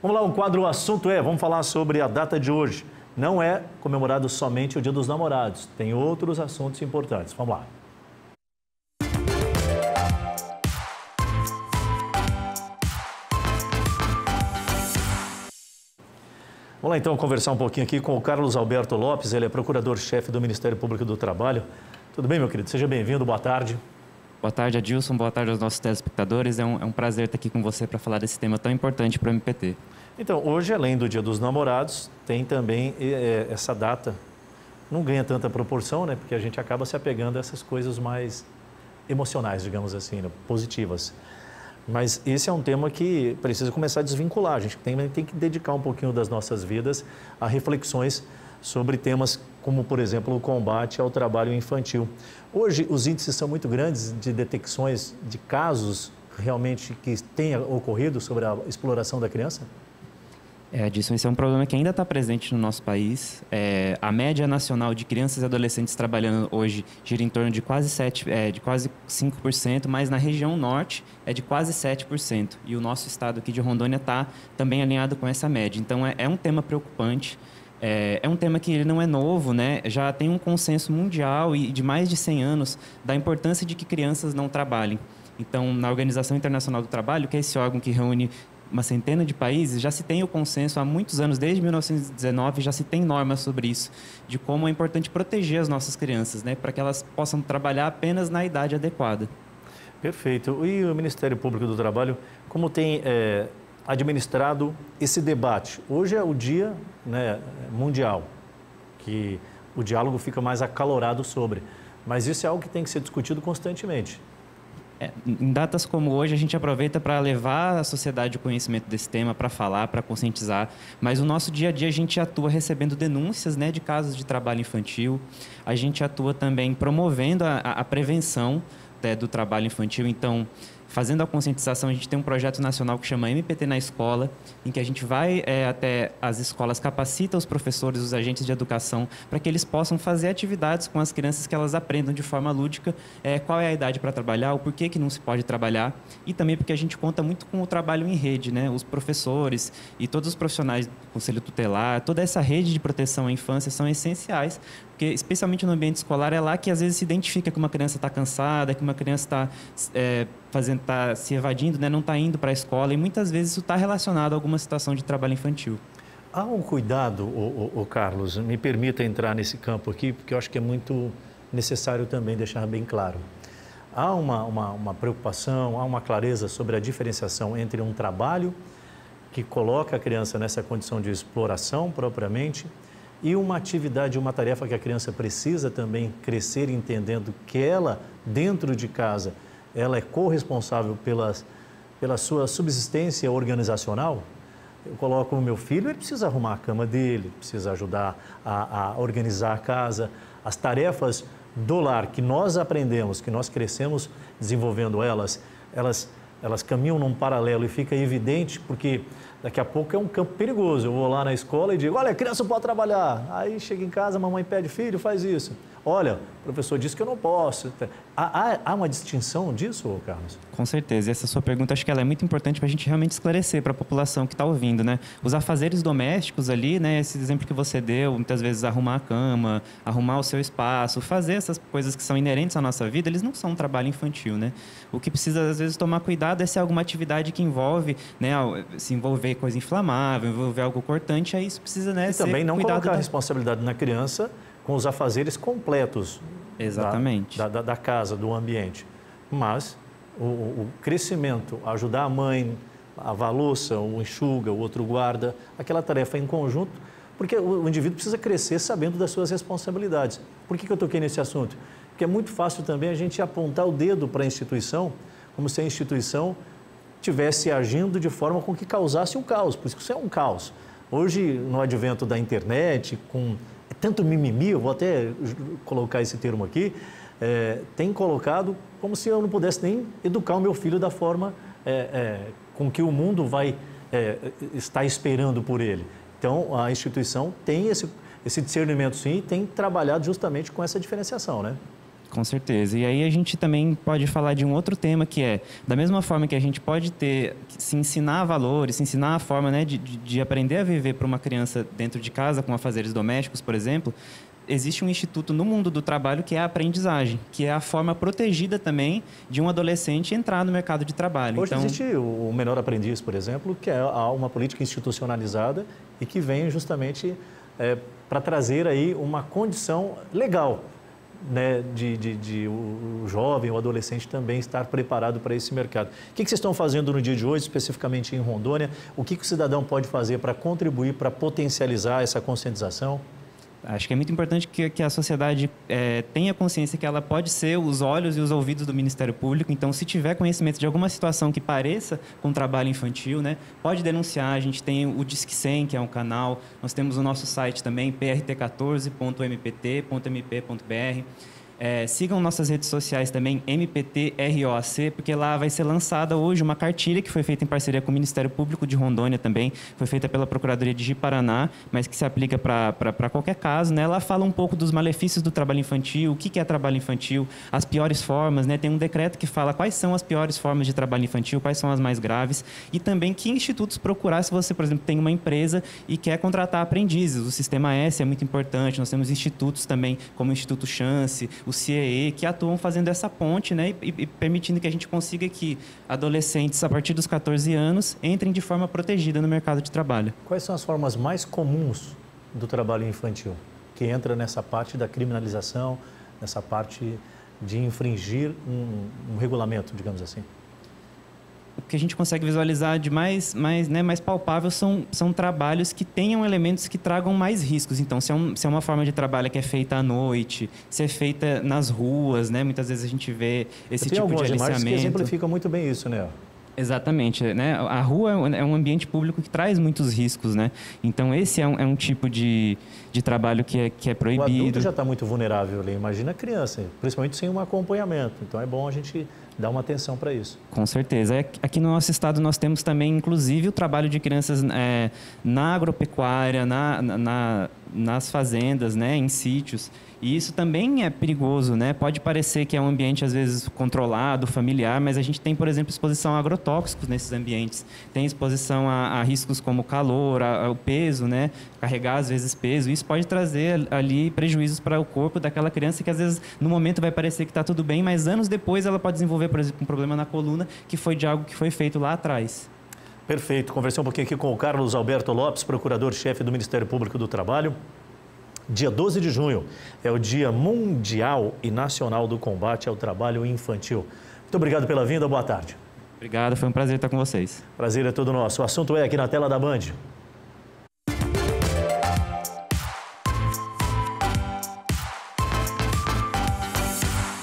Vamos lá, o quadro O Assunto vamos falar sobre a data de hoje. Não é comemorado somente o Dia dos Namorados, tem outros assuntos importantes. Vamos lá. Vamos lá então conversar um pouquinho aqui com o Carlos Alberto Lopes, ele é procurador-chefe do Ministério Público do Trabalho. Tudo bem, meu querido? Seja bem-vindo, boa tarde. Boa tarde, Adilson. Boa tarde aos nossos telespectadores. É um prazer estar aqui com você para falar desse tema tão importante para o MPT. Então, hoje, além do Dia dos Namorados, tem também essa data. Não ganha tanta proporção, né? Porque a gente acaba se apegando a essas coisas mais emocionais, digamos assim, né? Positivas. Mas esse é um tema que precisa começar a desvincular. A gente tem que dedicar um pouquinho das nossas vidas a reflexões sobre temas como, por exemplo, o combate ao trabalho infantil. Hoje, os índices são muito grandes de detecções de casos realmente que tenha ocorrido sobre a exploração da criança? Adilson, esse é um problema que ainda está presente no nosso país. A média nacional de crianças e adolescentes trabalhando hoje gira em torno de quase 5%, mas na região norte é de quase 7%. E o nosso estado aqui de Rondônia está também alinhado com essa média. Então, é um tema preocupante. É um tema que ele não é novo, né? Já tem um consenso mundial e de mais de 100 anos da importância de que crianças não trabalhem. Então, na Organização Internacional do Trabalho, que é esse órgão que reúne uma centena de países, já se tem o consenso há muitos anos, desde 1919, já se tem normas sobre isso, de como é importante proteger as nossas crianças, né? Para que elas possam trabalhar apenas na idade adequada. Perfeito. E o Ministério Público do Trabalho, como tem administrado esse debate? Hoje é o dia, né, mundial, que o diálogo fica mais acalorado sobre, mas isso é algo que tem que ser discutido constantemente. Em datas como hoje, a gente aproveita para levar à sociedade o conhecimento desse tema, para falar, para conscientizar, mas no nosso dia a dia a gente atua recebendo denúncias, né, de casos de trabalho infantil, a gente atua também promovendo a prevenção, né, do trabalho infantil. Então, fazendo a conscientização, a gente tem um projeto nacional que chama MPT na Escola, em que a gente vai até as escolas, capacita os professores, os agentes de educação, para que eles possam fazer atividades com as crianças, que elas aprendam de forma lúdica qual é a idade para trabalhar, o porquê que não se pode trabalhar, e também porque a gente conta muito com o trabalho em rede, né? Os professores e todos os profissionais do Conselho Tutelar, toda essa rede de proteção à infância são essenciais, porque especialmente no ambiente escolar é lá que às vezes se identifica que uma criança está cansada, que uma criança está tá se evadindo, né? Não está indo para a escola, e muitas vezes isso está relacionado a alguma situação de trabalho infantil. Há um cuidado, Carlos, me permita entrar nesse campo aqui, porque eu acho que é muito necessário também deixar bem claro. Há uma preocupação, há uma clareza sobre a diferenciação entre um trabalho que coloca a criança nessa condição de exploração propriamente e uma atividade, uma tarefa que a criança precisa também crescer entendendo que ela, dentro de casa, ela é corresponsável pela sua subsistência organizacional. Eu coloco o meu filho, ele precisa arrumar a cama dele, precisa ajudar a organizar a casa. As tarefas do lar que nós aprendemos, que nós crescemos desenvolvendo elas caminham num paralelo e fica evidente porque daqui a pouco é um campo perigoso. Eu vou lá na escola e digo, olha, a criança pode trabalhar. Aí chega em casa, a mamãe pede, filho, faz isso. Olha, o professor disse que eu não posso. Há uma distinção disso, Carlos? Com certeza. Essa sua pergunta, acho que ela é muito importante para a gente realmente esclarecer para a população que está ouvindo, né? Os afazeres domésticos ali, né? Esse exemplo que você deu, muitas vezes arrumar a cama, arrumar o seu espaço, fazer essas coisas que são inerentes à nossa vida, eles não são um trabalho infantil, né? O que precisa, às vezes, tomar cuidado é se é alguma atividade que envolve, né? Se envolver coisa inflamável, envolver algo cortante, aí isso precisa, né? E também não colocar a responsabilidade na criança com os afazeres completos. Exatamente. Da casa, do ambiente. Mas o crescimento, ajudar a mãe a lavar a louça, um enxuga, o outro guarda, aquela tarefa em conjunto, porque o indivíduo precisa crescer sabendo das suas responsabilidades. Por que eu toquei nesse assunto? Porque é muito fácil também a gente apontar o dedo para a instituição, como se a instituição estivesse agindo de forma com que causasse um caos, por isso é um caos. Hoje, no advento da internet, com tanto mimimi, eu vou até colocar esse termo aqui, tem colocado como se eu não pudesse nem educar o meu filho da forma com que o mundo vai estar esperando por ele. Então, a instituição tem esse discernimento, sim, e tem trabalhado justamente com essa diferenciação, né? Com certeza. E aí a gente também pode falar de um outro tema que é, da mesma forma que a gente pode se ensinar valores, se ensinar a forma, né, de aprender a viver para uma criança dentro de casa, com afazeres domésticos, por exemplo, existe um instituto no mundo do trabalho que é a aprendizagem, que é a forma protegida também de um adolescente entrar no mercado de trabalho. Hoje existe o Menor Aprendiz, por exemplo, que é uma política institucionalizada e que vem justamente para trazer aí uma condição legal, né, de o jovem, o adolescente também estar preparado para esse mercado. O que vocês estão fazendo no dia de hoje, especificamente em Rondônia? O que o cidadão pode fazer para contribuir, para potencializar essa conscientização? Acho que é muito importante que a sociedade tenha consciência que ela pode ser os olhos e os ouvidos do Ministério Público. Então, se tiver conhecimento de alguma situação que pareça com trabalho infantil, né, pode denunciar. A gente tem o Disque 100, que é um canal. Nós temos o nosso site também, prt14.mpt.mp.br. Sigam nossas redes sociais também, MPT-ROAC, porque lá vai ser lançada hoje uma cartilha que foi feita em parceria com o Ministério Público de Rondônia também, foi feita pela Procuradoria de Ji-Paraná, mas que se aplica para qualquer caso, né? Ela fala um pouco dos malefícios do trabalho infantil, o que é trabalho infantil, as piores formas, né? Tem um decreto que fala quais são as piores formas de trabalho infantil, quais são as mais graves, e também que institutos procurar se você, por exemplo, tem uma empresa e quer contratar aprendizes. O Sistema S é muito importante, nós temos institutos também, como o Instituto Chance, o CIEE, que atuam fazendo essa ponte, né, e permitindo que a gente consiga que adolescentes, a partir dos 14 anos, entrem de forma protegida no mercado de trabalho. Quais são as formas mais comuns do trabalho infantil, que entra nessa parte da criminalização, nessa parte de infringir um regulamento, digamos assim? O que a gente consegue visualizar de mais palpável são trabalhos que tenham elementos que tragam mais riscos. Então, se é uma forma de trabalho que é feita à noite, se é feita nas ruas, né? Muitas vezes a gente vê esse tipo de aliciamento. Tem algumas imagens que exemplificam muito bem isso, né? Exatamente, né? A rua é um ambiente público que traz muitos riscos, né? Então esse é um tipo de trabalho que é proibido. O adulto já está muito vulnerável ali, imagina a criança, principalmente sem um acompanhamento. Então é bom a gente dar uma atenção para isso. Com certeza. Aqui no nosso estado nós temos também, inclusive, o trabalho de crianças na agropecuária, nas fazendas, né? Em sítios. E isso também é perigoso, né? Pode parecer que é um ambiente, às vezes, controlado, familiar, mas a gente tem, por exemplo, exposição a agrotóxicos nesses ambientes. Tem exposição a riscos como calor, o peso, né? Carregar, às vezes, peso. Isso pode trazer ali prejuízos para o corpo daquela criança que, às vezes, no momento vai parecer que está tudo bem, mas anos depois ela pode desenvolver, por exemplo, um problema na coluna que foi de algo que foi feito lá atrás. Perfeito. Conversei um pouquinho aqui com o Carlos Alberto Lopes, procurador-chefe do Ministério Público do Trabalho. Dia 12 de junho é o Dia Mundial e Nacional do Combate ao Trabalho Infantil. Muito obrigado pela vinda, boa tarde. Obrigado, foi um prazer estar com vocês. Prazer é todo nosso. O assunto é aqui na tela da Band.